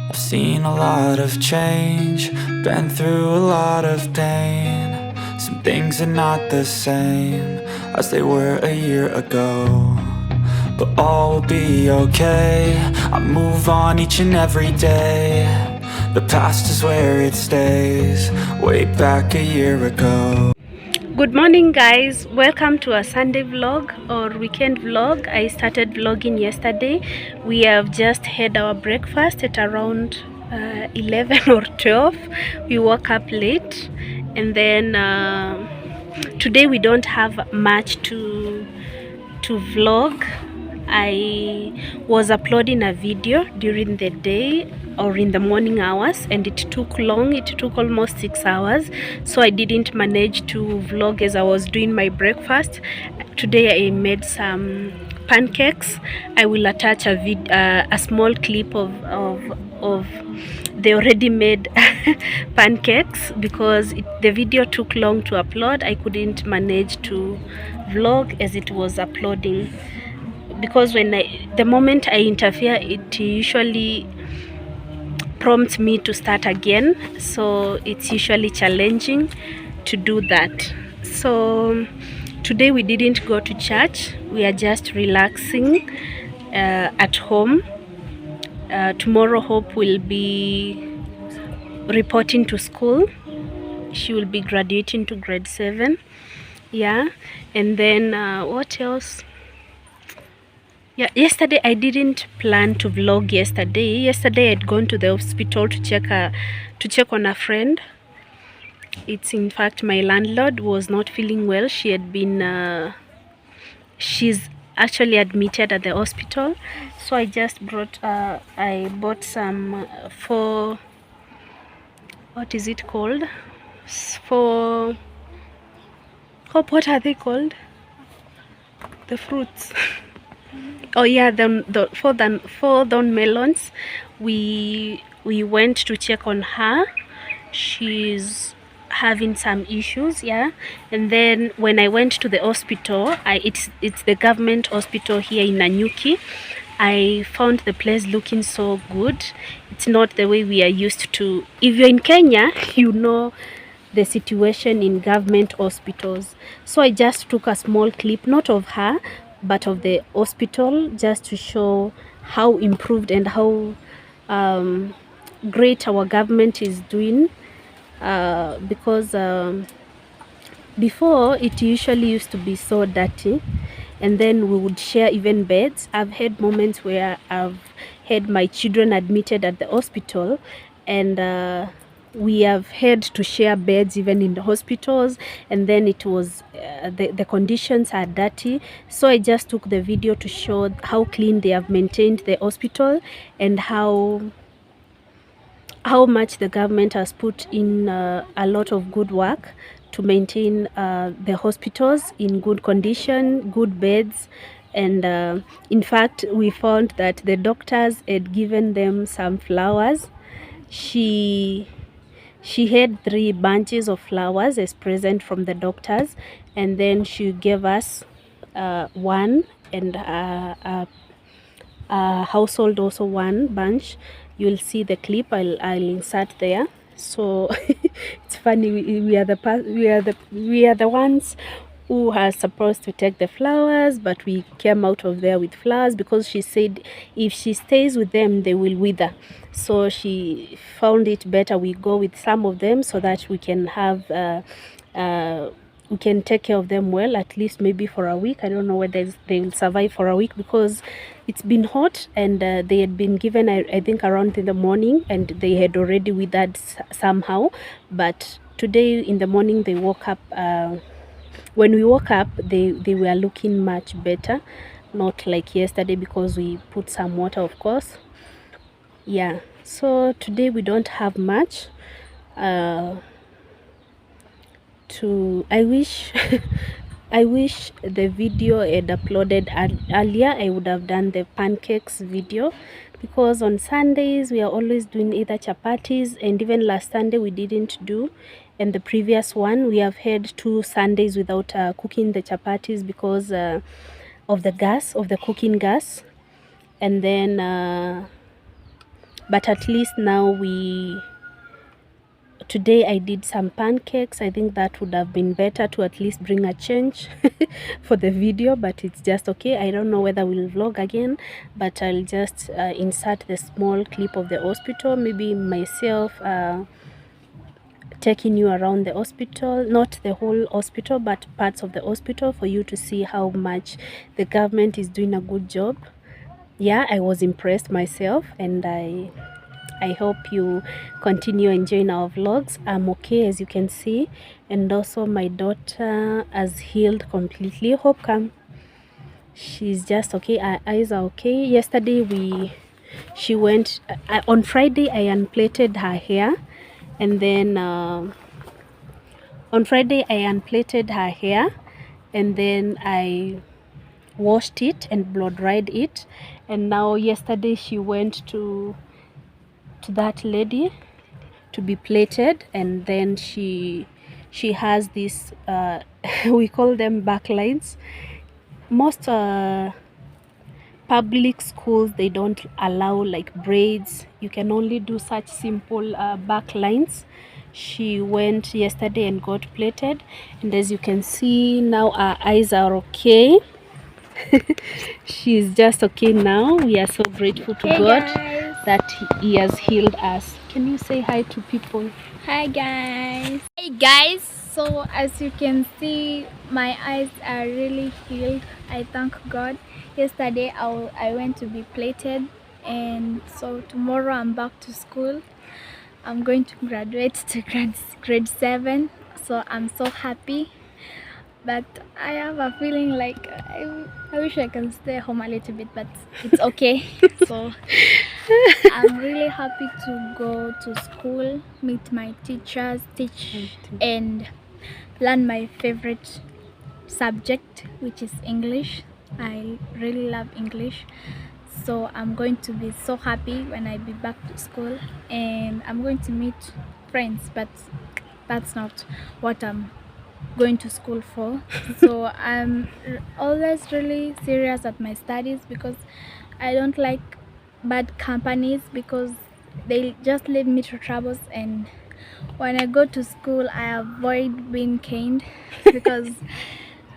I've seen a lot of change, been through a lot of pain. Some things are not the same as they were a year ago, but all will be okay. I move on each and every day. The past is where it stays, way back a year ago. Good morning, guys. Welcome to a Sunday vlog or weekend vlog. I started vlogging yesterday. We have just had our breakfast at around 11 or 12. We woke up late, and then today we don't have much to vlog. I was uploading a video during the day or in the morning hours, and it took long. It took almost 6 hours, so I didn't manage to vlog as I was doing my breakfast. Today I made some pancakes. I will attach a small clip of the already made pancakes because the video took long to upload. I couldn't manage to vlog as it was uploading, because the moment I interfere, it usually prompts me to start again, so it's usually challenging to do that. So today we didn't go to church. We are just relaxing at home. Tomorrow Hope will be reporting to school. She will be graduating to grade 7. Yeah, and then what else? Yeah, yesterday I didn't plan to vlog yesterday. Yesterday I'd gone to the hospital to check on a friend. It's in fact my landlord was not feeling well. She had been she's actually admitted at the hospital. So I just I bought some for, what is it called? For what are they called? The fruits. Oh yeah, the four down melons. We went to check on her. She's having some issues, yeah. And then when I went to the hospital, it's the government hospital here in Nanyuki. I found the place looking so good. It's not the way we are used to. If you're in Kenya, you know the situation in government hospitals. So I just took a small clip, not of her, but of the hospital, just to show how improved and how great our government is doing, because before it usually used to be so dirty, and then we would share even beds. I've had moments where I've had my children admitted at the hospital, and we have had to share beds even in the hospitals, and then it was the conditions are dirty. So I just took the video to show how clean they have maintained the hospital, and how much the government has put in a lot of good work to maintain the hospitals in good condition, good beds. And in fact, we found that the doctors had given them some flowers. She had 3 bunches of flowers as present from the doctors, and then she gave us one, and a household also 1 bunch. You'll see the clip. I'll insert there. So it's funny, we are the ones who are supposed to take the flowers, but we came out of there with flowers because she said if she stays with them they will wither. So she found it better we go with some of them, so that we can have we can take care of them well, at least maybe for a week. I don't know whether they will survive for a week, because it's been hot, and they had been given, I think, around in the morning, and they had already withered somehow. But today in the morning they woke up, when we woke up they were looking much better, not like yesterday, because we put some water, of course. Yeah, so today we don't have much I wish I wish the video had uploaded earlier. I would have done the pancakes video, because on Sundays we are always doing either chapatis, and even last Sunday we didn't do, and the previous one we have had 2 Sundays without cooking the chapatis because of the cooking gas. And then but at least now today I did some pancakes. I think that would have been better to at least bring a change for the video, but it's just okay. I don't know whether we'll vlog again, but I'll just insert the small clip of the hospital, maybe myself taking you around the hospital, not the whole hospital but parts of the hospital, for you to see how much the government is doing a good job. Yeah, I was impressed myself, and I hope you continue enjoying our vlogs. I'm okay, as you can see, and also my daughter has healed completely. Hope come, she's just okay. Her eyes are okay. Yesterday she went on Friday. I unplaited her hair, and then on Friday I unplaited her hair, and then I washed it and blow dried it, and now yesterday she went to that lady to be plaited, and then she has this we call them backlines. Most public schools, they don't allow like braids. You can only do such simple backlines. She went yesterday and got plaited, and as you can see now, our eyes are okay. She's just okay now. We are so grateful to God that he has healed us. Can you say hi to people? Hi guys. Hey guys, so as you can see, my eyes are really healed. I thank God. Yesterday I went to be plaited, and so tomorrow I'm back to school. I'm going to graduate to grade 7, so I'm so happy. But I have a feeling like I wish I can stay home a little bit, but it's okay. So I'm really happy to go to school, meet my teachers, teach and learn my favorite subject, which is English. I really love English, so I'm going to be so happy when I be back to school, and I'm going to meet friends, but that's not what I'm going to school for. So I'm always really serious at my studies, because I don't like bad companies, because they just lead me to troubles, and when I go to school I avoid being caned because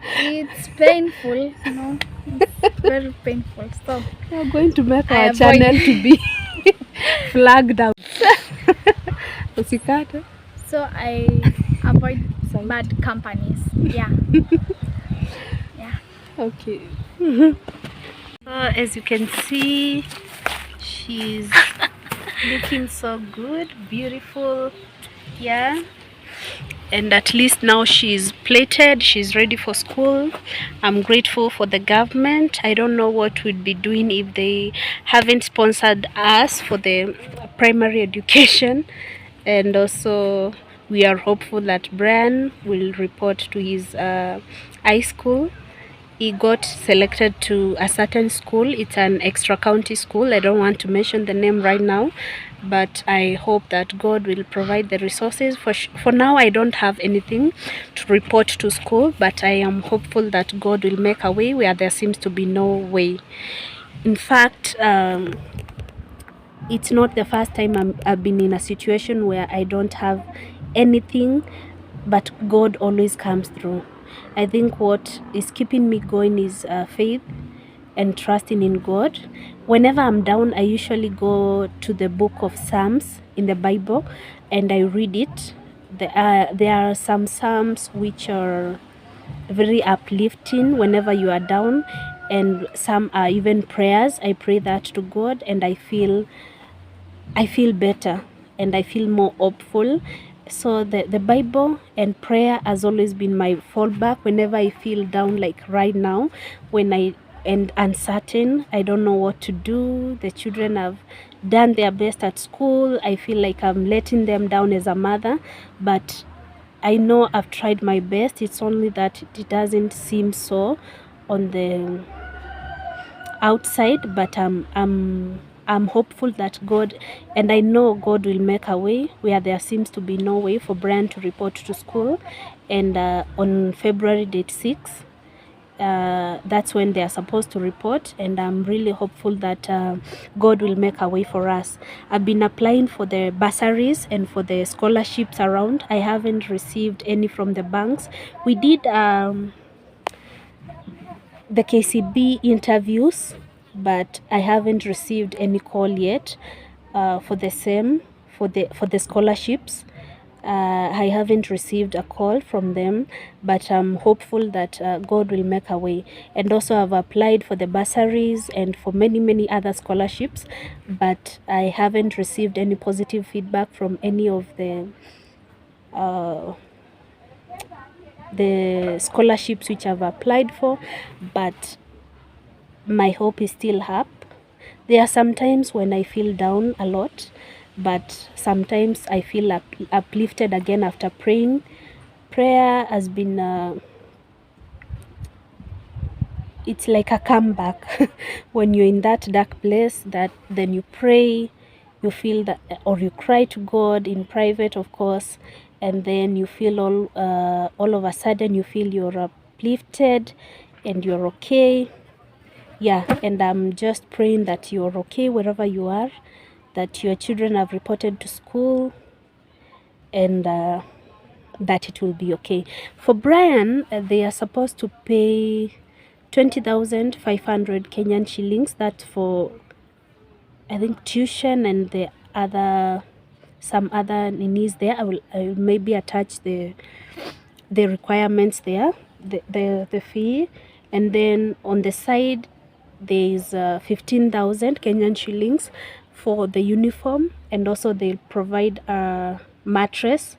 it's painful, you know, it's very painful. So We're going to make our channel to be flagged out. So I avoid bad companies. Yeah. Yeah. Okay. So as you can see, she's looking so good, beautiful. Yeah, and at least now she's plaited, she's ready for school. I'm grateful for the government. I don't know what we'd be doing if they haven't sponsored us for the primary education. And also we are hopeful that Brian will report to his high school. He got selected to a certain school. It's an extra county school. I don't want to mention the name right now, but I hope that God will provide the resources. For now, I don't have anything to report to school, but I am hopeful that God will make a way where there seems to be no way. In fact, it's not the first time I've been in a situation where I don't have anything, but God always comes through. I think what is keeping me going is faith and trusting in God. Whenever I'm down, I usually go to the book of Psalms in the Bible and I read it. There are some Psalms which are very uplifting whenever you are down, and some are even prayers. I pray that to God, and I feel better and I feel more hopeful. So the Bible and prayer has always been my fallback whenever I feel down, like right now, when and uncertain, I don't know what to do. The children have done their best at school. I feel like I'm letting them down as a mother, but I know I've tried my best. It's only that it doesn't seem so on the outside, but I'm hopeful that God, and I know God will make a way where there seems to be no way for Brian to report to school. And on February date 6, that's when they are supposed to report, and I'm really hopeful that God will make a way for us. I've been applying for the bursaries and for the scholarships around. I haven't received any from the banks. We did the KCB interviews, but I haven't received any call yet for the same, for the scholarships. I haven't received a call from them, but I'm hopeful that God will make a way. And also I've applied for the bursaries and for many other scholarships, but I haven't received any positive feedback from any of the scholarships which I've applied for, but my hope is still up. There are some times when I feel down a lot, but sometimes I feel uplifted again after praying. Prayer has been it's like a comeback. When you're in that dark place, that then you pray, you feel that, or you cry to God in private, of course, and then you feel all of a sudden you feel you're uplifted and you're okay. Yeah, and I'm just praying that you're okay wherever you are, that your children have reported to school, and that it will be okay. For Brian, they are supposed to pay 20,500 Kenyan shillings. That's for, I think, tuition and the other, some other needs there. I will maybe attach the requirements there, the fee, and then on the side there is 15,000 Kenyan shillings for the uniform, and also they'll provide a mattress.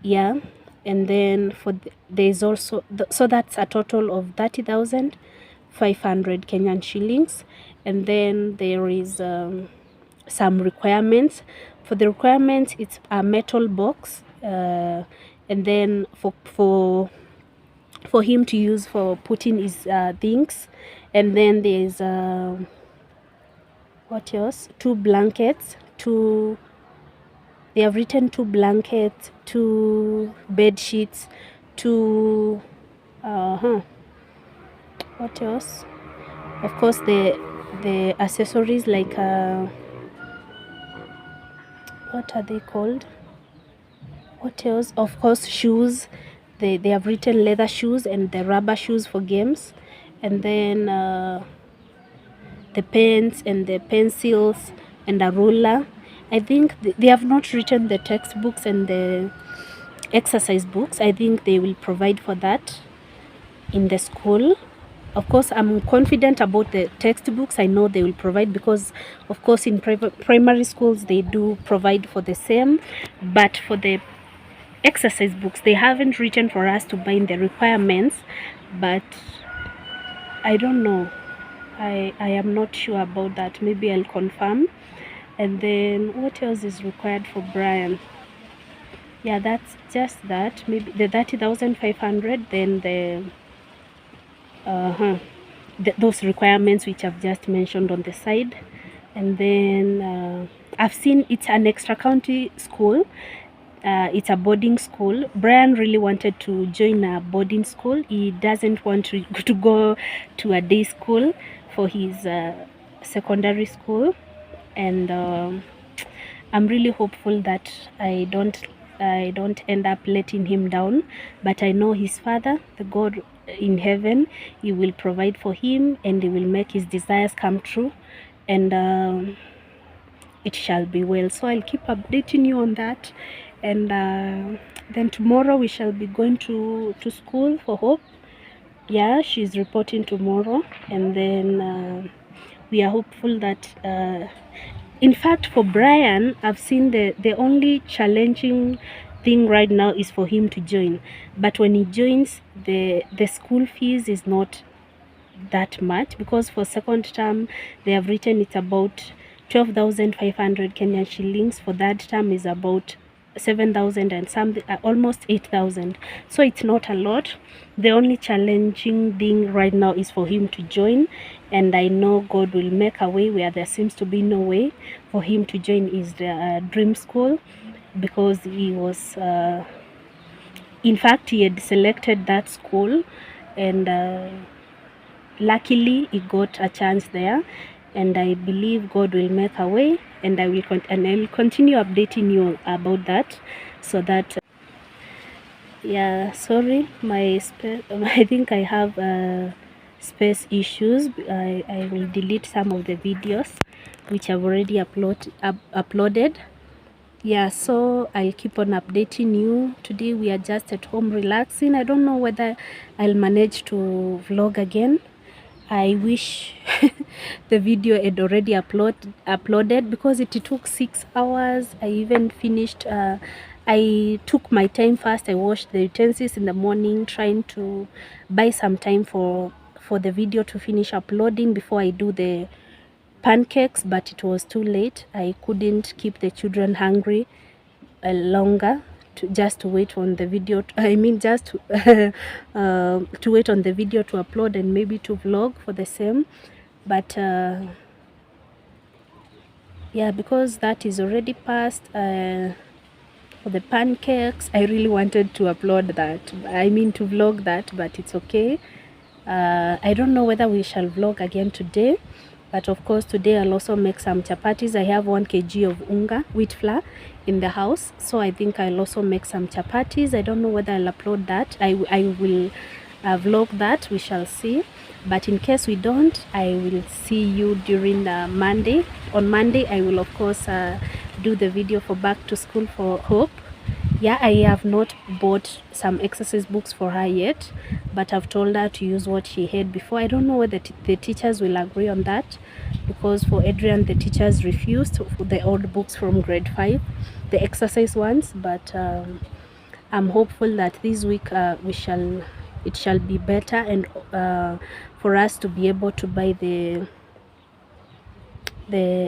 Yeah, and then for there's also so that's a total of 30,500 Kenyan shillings, and then there is some requirements. For the requirements, it's a metal box, and then for him to use for putting his things, and then there's what else? Two blankets, they have written 2 blankets, 2 bed sheets, 2 what else? Of course, the accessories like what are they called? What else? Of course, shoes. They have written leather shoes and the rubber shoes for games, and then the pens and the pencils and a ruler. I think they have not written the textbooks and the exercise books. I think they will provide for that in the school. Of course, I'm confident about the textbooks. I know they will provide, because of course in primary schools they do provide for the same, but for the exercise books they haven't written for us to buy in the requirements, but I don't know. I am not sure about that. Maybe I'll confirm. And then what else is required for Brian? Yeah, that's just that. Maybe the 30,500, then those requirements which I've just mentioned on the side. And then I've seen it's an extra county school. It's a boarding school. Brian really wanted to join a boarding school. He doesn't want to go to a day school for his secondary school, and I'm really hopeful that I don't end up letting him down. But I know his Father, the God in heaven, he will provide for him, and he will make his desires come true, and it shall be well. So I'll keep updating you on that, and then tomorrow we shall be going to school for Hope. Yeah, she's reporting tomorrow, and then we are hopeful that in fact for Brian, I've seen the only challenging thing right now is for him to join. But when he joins, the school fees is not that much, because for second term they have written it's about 12,500 Kenyan shillings. For third term is about 7,000 and something, almost 8,000. So it's not a lot. The only challenging thing right now is for him to join, and I know God will make a way where there seems to be no way for him to join his dream school, because he was in fact he had selected that school, and luckily he got a chance there, and I believe God will make a way, and I will continue updating you about that, so that yeah, sorry, my I think I have space issues. I will delete some of the videos which I've already uploaded. Yeah, so I'll keep on updating you. Today we are just at home relaxing. I don't know whether I'll manage to vlog again. I wish the video had already uploaded, because it took 6 hours. I even finished I took my time first. I washed the utensils in the morning, trying to buy some time for the video to finish uploading before I do the pancakes, but it was too late. I couldn't keep the children hungry longer to wait on the video to wait on the video to upload and maybe to vlog for the same. But yeah, because that is already past. For the pancakes, I really wanted to upload that, to vlog that, but it's okay. I don't know whether we shall vlog again today, but of course today I'll also make some chapatis. I have 1 kg of unga, wheat flour, in the house, so I think I'll also make some chapatis. I don't know whether I'll upload that. I will vlog that, we shall see. But in case we don't, I will see you during Monday. On Monday I will of course do the video for back to school for Hope. Yeah, I have not bought some exercise books for her yet, but I've told her to use what she had before. I don't know whether the teachers will agree on that, because for Adrian the teachers refused for the old books from grade 5, the exercise ones. But I'm hopeful that this week it shall be better, and for us to be able to buy the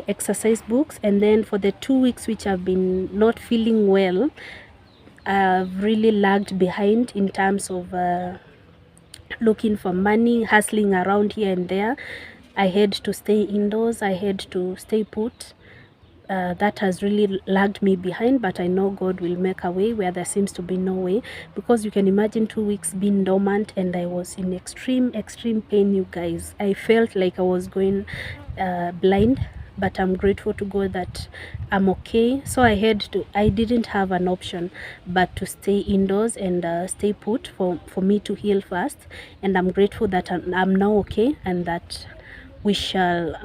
exercise books. And then for the 2 weeks which I've been not feeling well, I've really lagged behind in terms of looking for money, hustling around here and there. I had to stay indoors, I had to stay put. That has really lagged me behind, but I know God will make a way where there seems to be no way, because you can imagine 2 weeks being dormant, and I was in extreme pain, you guys. I felt like I was going blind, but I'm grateful to God that I'm okay. So I didn't have an option but to stay indoors and stay put for me to heal first. And I'm grateful that I'm now okay, and that we shall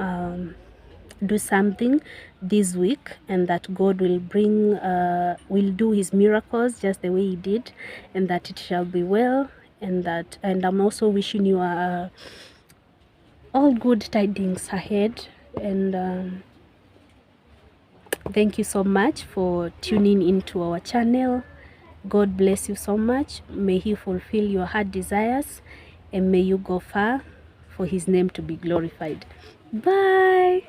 do something this week, and that God will will do his miracles just the way he did, and that it shall be well. And I'm also wishing you all good tidings ahead. And thank you so much for tuning into our channel. God bless you so much. May he fulfill your heart desires, and may you go far for his name to be glorified. Bye.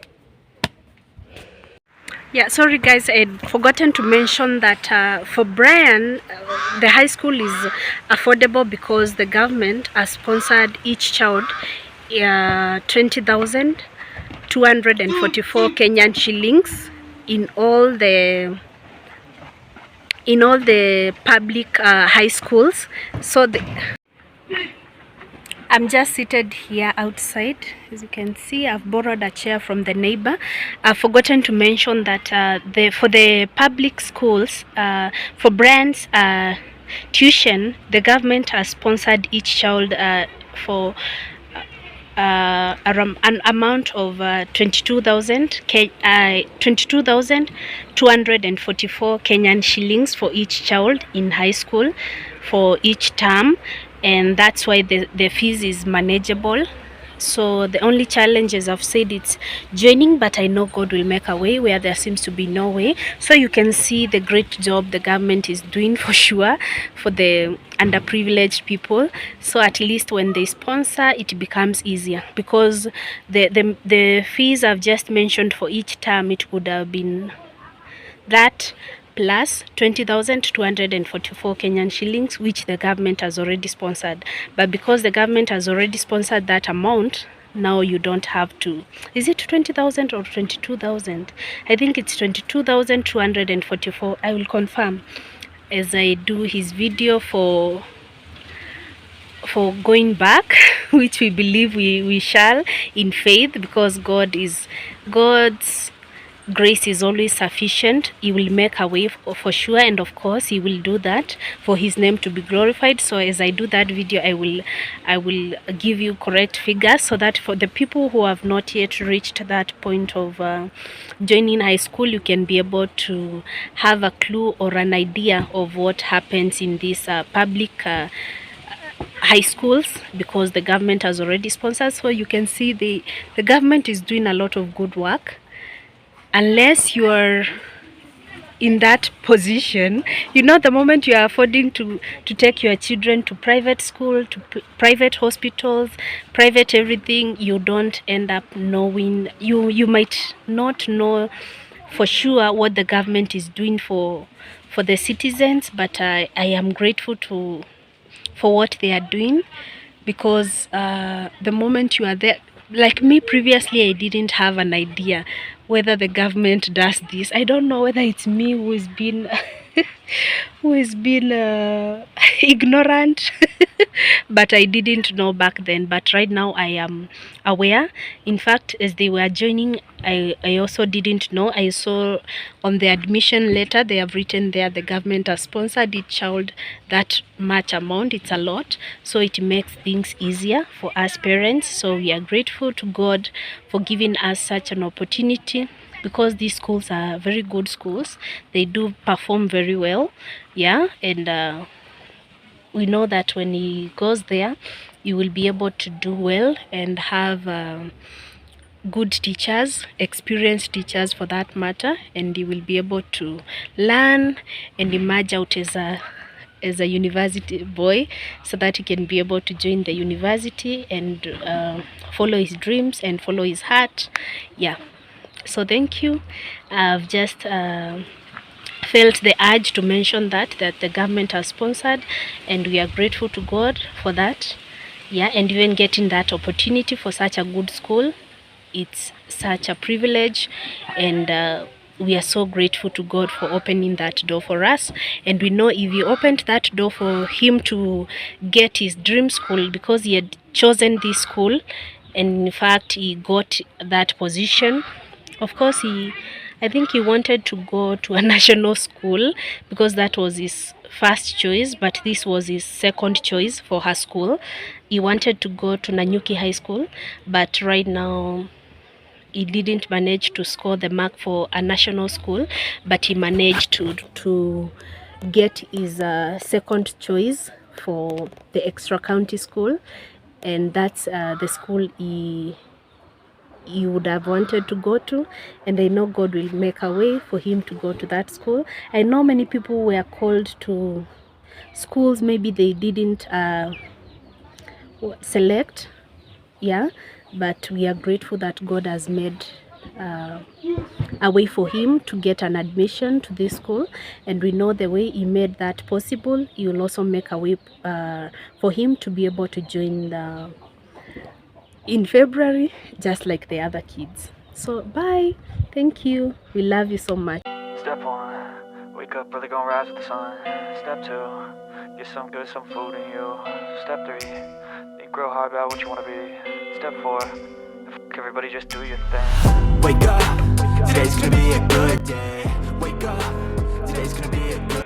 Yeah, sorry guys, I'd forgotten to mention that for Brian, the high school is affordable because the government has sponsored each child 20,244 Kenyan shillings in all the public high schools. So I'm just seated here outside. As you can see, I've borrowed a chair from the neighbor. I've forgotten to mention that for the public schools, for Brian's tuition, the government has sponsored each child for an amount of 22,244 Kenyan shillings for each child in high school for each term. And that's why the fees is manageable. So the only challenge, as I've said, it's joining, but I know God will make a way where there seems to be no way. So you can see the great job the government is doing for sure for the underprivileged people. So at least when they sponsor, it becomes easier, because the fees I've just mentioned for each term, it would have been that plus 20,244 Kenyan shillings, which the government has already sponsored. But because the government has already sponsored that amount, now you don't have to. Is it 20,000 or 22,000? I think it's 22,244. I will confirm as I do his video for for going back, which we believe we shall in faith, because God's grace is always sufficient. He will make a way for sure, and of course he will do that for his name to be glorified. So as I do that video, I will give you correct figures, so that for the people who have not yet reached that point of joining high school, you can be able to have a clue or an idea of what happens in these public high schools, because the government has already sponsored. So you can see the government is doing a lot of good work. Unless you are in that position, the moment you are affording to take your children to private school, to private hospitals, private everything, you don't end up knowing, you might not know for sure what the government is doing for the citizens. But I am grateful for what they are doing, because the moment you are there, like me previously, I didn't have an idea whether the government does this. I don't know whether it's me who is been ignorant but I didn't know back then. But right now I am aware. In fact, as they were joining, I also didn't know. I saw on the admission letter they have written there the government has sponsored each child that much amount. It's a lot, so it makes things easier for us parents. So we are grateful to God for giving us such an opportunity, because these schools are very good schools. They do perform very well, yeah. And we know that when he goes there, you will be able to do well and have good teachers, experienced teachers for that matter, and you will be able to learn and emerge out as a university boy, so that he can be able to join the university and follow his dreams and follow his heart. Yeah. So thank you. I've just felt the urge to mention that the government has sponsored, and we are grateful to God for that. Yeah, and even getting that opportunity for such a good school, it's such a privilege, and we are so grateful to God for opening that door for us. And we know if He opened that door for him to get his dream school, because he had chosen this school, and in fact he got that position. Of course, I think he wanted to go to a national school, because that was his first choice, but this was his second choice for her school. He wanted to go to Nanyuki High School, but right now he didn't manage to score the mark for a national school, but he managed to get his second choice for the extra county school, and that's the school he would have wanted to go to. And I know God will make a way for him to go to that school. I know many people were called to schools maybe they didn't select, yeah, but we are grateful that God has made a way for him to get an admission to this school, and we know the way he made that possible, he will also make a way for him to be able to join in February, just like the other kids. So bye, thank you, we love you so much. Step 1, wake up early, gonna rise with the sun. Step 2, get some food in you. Step 3, think real hard about what you wanna be. Step 4, everybody just do your thing. Wake up, today's gonna be a good day. Wake up, today's gonna be a good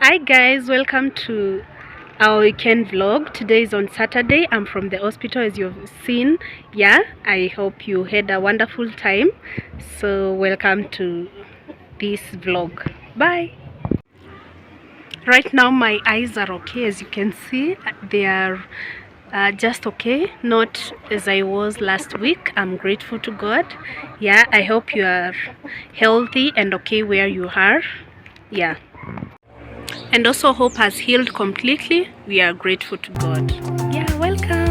Hi guys, welcome to our weekend vlog. Today is on Saturday. I'm from the hospital, as you've seen. Yeah, I hope you had a wonderful time. So welcome to this vlog. Bye. Right now my eyes are okay. As you can see, they are just okay, not as I was last week. I'm grateful to God. Yeah, I hope you are healthy and okay where you are. Yeah, and also hope has healed completely. We are grateful to God. Yeah, welcome.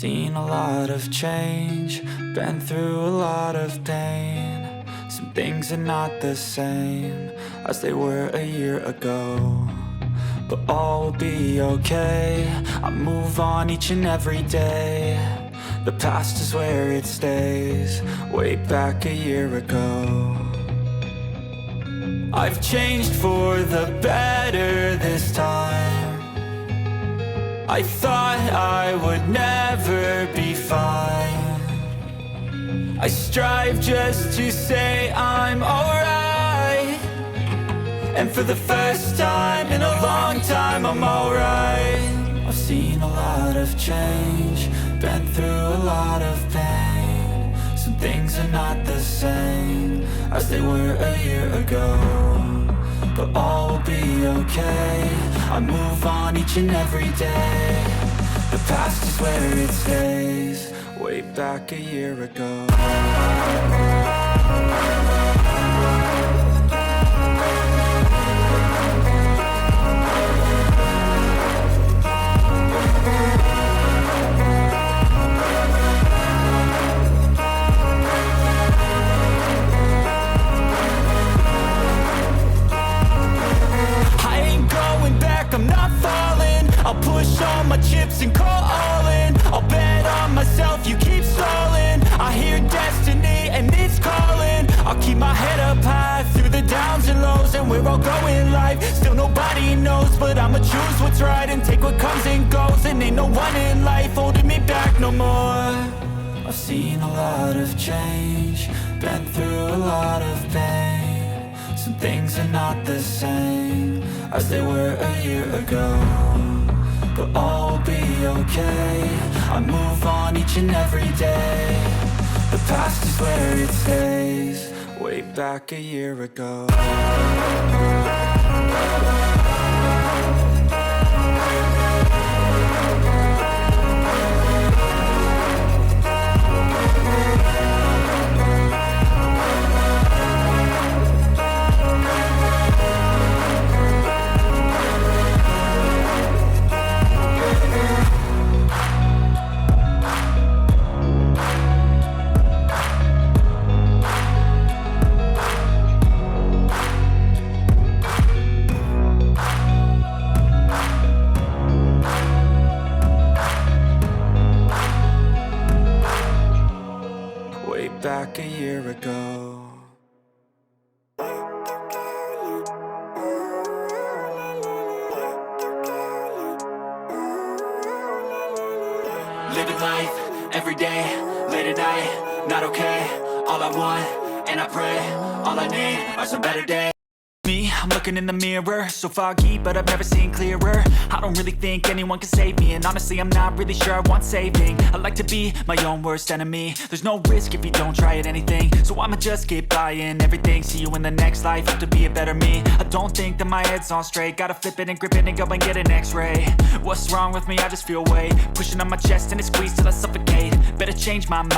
seen a lot of change, been through a lot of pain. Some things are not the same as they were a year ago, but all will be okay. I move on each and every day. The past is where it stays, way back a year ago. I've changed for the better this time. I thought I would never be fine. I strive just to say I'm alright, and for the first time in a long time I'm alright. I've seen a lot of change, been through a lot of pain. Some things are not the same as they were a year ago, but all will be okay. I move on each and every day. The past is where it stays, way back a year ago. I'm not falling, I'll push all my chips and call all in. I'll bet on myself, you keep stalling. I hear destiny and it's calling. I'll keep my head up high through the downs and lows, and we're all going live. Still nobody knows, but I'ma choose what's right and take what comes and goes. And ain't no one in life holding me back no more. I've seen a lot of change, been through a lot of pain. Some things are not the same as they were a year ago, but all will be okay. I move on each and every day. The past is where it stays, way back a year ago. Back a year ago. Living life, every day, late at night, not okay. All I want, and I pray, all I need are some better days. I'm looking in the mirror, so foggy, but I've never seen clearer. I don't really think anyone can save me, and honestly I'm not really sure I want saving. I like to be my own worst enemy. There's no risk if you don't try at anything, so I'ma just keep buying everything. See you in the next life, hope to be a better me. I don't think that my head's on straight, gotta flip it and grip it and go and get an x-ray. What's wrong with me? I just feel weight pushing on my chest and it squeezes till I suffocate. Better change my mind.